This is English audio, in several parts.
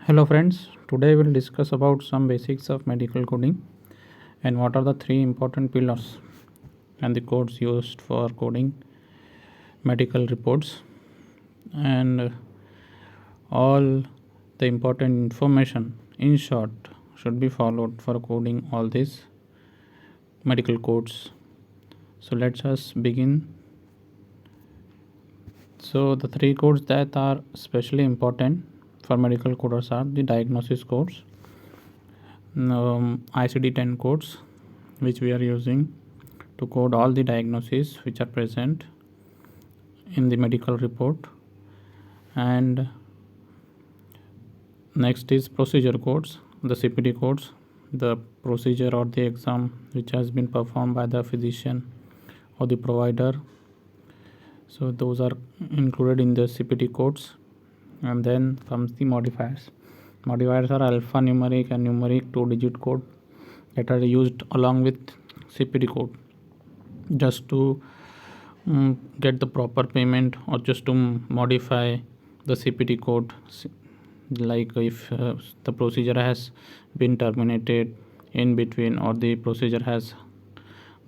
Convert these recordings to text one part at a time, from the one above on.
Hello friends, today we'll discuss about some basics of medical coding and what are the three important pillars and the codes used for coding medical reports and all the important information in short should be followed for coding all these medical codes. So let's just begin. So the three codes that are especially important for medical coders are the diagnosis codes, ICD10 codes, which we are using to code all the diagnoses which are present in the medical report, and next is procedure codes, the CPT codes, the procedure or the exam which has been performed by the physician or the provider. So those are included in the CPT codes. And then comes the modifiers. Modifiers are alphanumeric and numeric 2-digit code that are used along with CPT code just to get the proper payment or just to modify the CPT code, like if the procedure has been terminated in between or the procedure has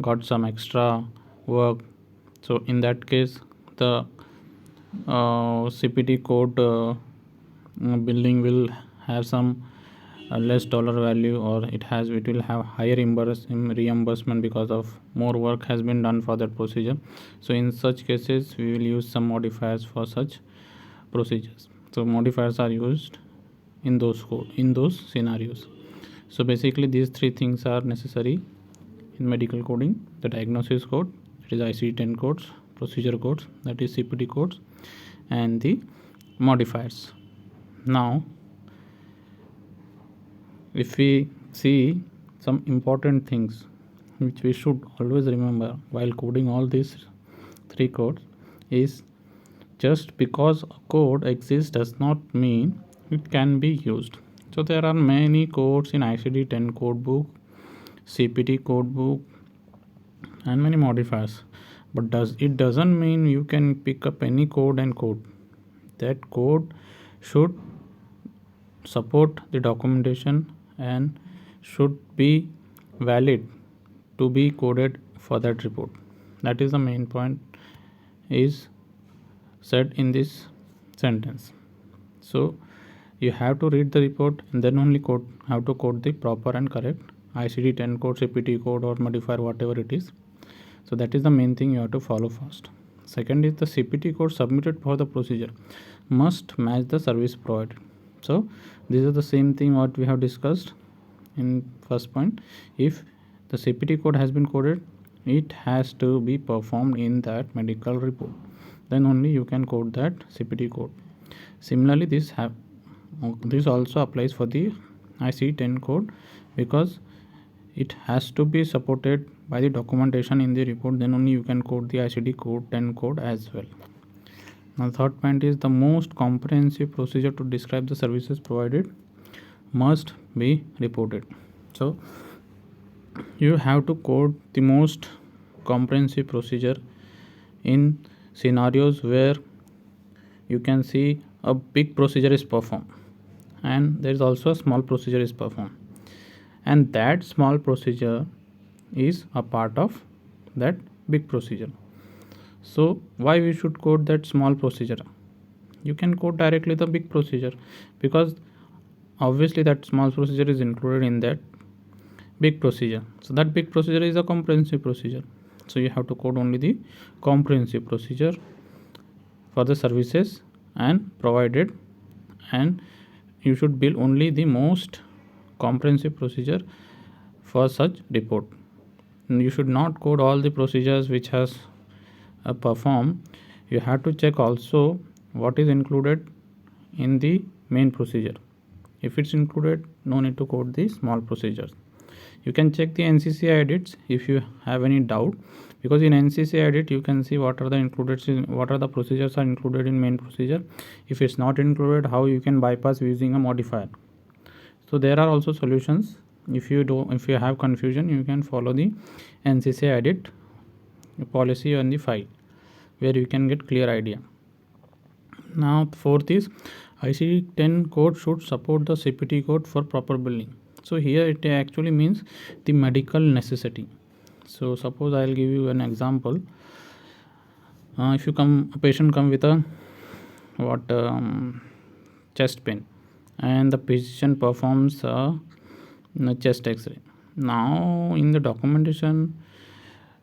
got some extra work. So in that case the CPT code billing will have some less dollar value, or it will have higher reimbursement because of more work has been done for that procedure. So in such cases we will use some modifiers for such procedures. So modifiers are used in those scenarios. So basically these three things are necessary in medical coding: the diagnosis code, that is ICD10 codes; procedure codes, that is CPT codes; and the modifiers. Now if we see some important things which we should always remember while coding all these three codes is, just because a code exists does not mean it can be used. So there are many codes in ICD10 code book, CPT code book, and many modifiers, but doesn't mean you can pick up any code and code. That code should support the documentation and should be valid to be coded for that report. That is the main point is said in this sentence. So you have to read the report and then only have to code the proper and correct ICD10 code, CPT code, or modifier, whatever it is. So that is the main thing you have to follow first. Second is the CPT code submitted for the procedure must match the service provided. So these are the same thing what we have discussed in first point. If the CPT code has been coded, it has to be performed in that medical report, then only you can code that CPT code. Similarly this also applies for the ICD10 code, because it has to be supported by the documentation in the report, then only you can code the ICD-10 code as well. Now third point is the most comprehensive procedure to describe the services provided must be reported. So you have to code the most comprehensive procedure in scenarios where you can see a big procedure is performed and there is also a small procedure is performed, and that small procedure is a part of that big procedure. So why we should code that small procedure? You can code directly the big procedure, because obviously that small procedure is included in that big procedure. So that big procedure is a comprehensive procedure. So you have to code only the comprehensive procedure for the services and provided, and you should build only the most comprehensive procedure for such report. You should not code all the procedures which has performed. You have to check also what is included in the main procedure. If it's included, no need to code the small procedures. You can check the NCC edits if you have any doubt, because in NCC edit you can see what are the procedures are included in main procedure. If it's not included, how you can bypass using a modifier. So there are also solutions. If you have confusion, you can follow the NCC edit policy on the file, where you can get clear idea. Now fourth is ICD10 code should support the CPT code for proper billing. So here it actually means the medical necessity. So suppose I'll give you an example. If a patient come with a chest pain, and the patient performs a chest X-ray. Now in the documentation,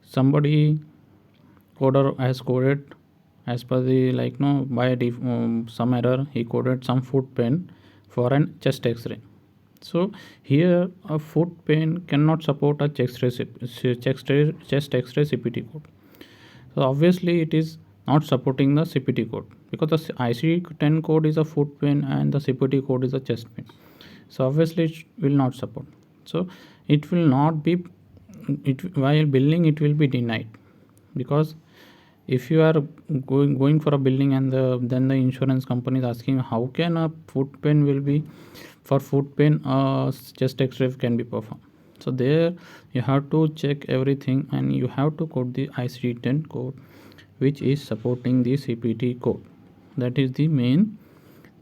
somebody coder has coded as per the by some error he coded some foot pain for an chest X-ray. So here a foot pain cannot support a chest X-ray CPT code. So obviously it is not supporting the CPT code, because the ICD10 code is a foot pain and the CPT code is a chest pain. So obviously it will not support. So it will not be, while billing it will be denied, because if you are going for a billing and then the insurance company is asking how can a foot pain will be, for foot pain chest X-ray can be performed. So there you have to check everything and you have to code the ICD10 code which is supporting the CPT code. That is the main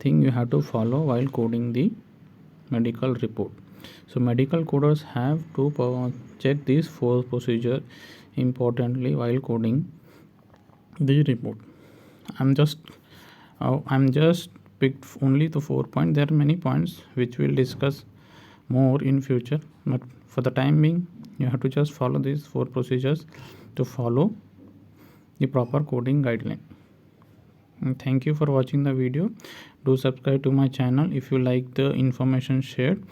thing you have to follow while coding the medical report. So medical coders have to check these 4 procedures importantly while coding the report. I'm just picked only the 4 points. There are many points which we'll discuss more in future, but for the time being you have to just follow these 4 procedures to follow the proper coding guideline. And thank you for watching the video. Do subscribe to my channel if you like the information shared,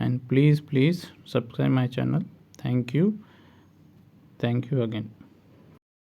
and please subscribe my channel. Thank you again.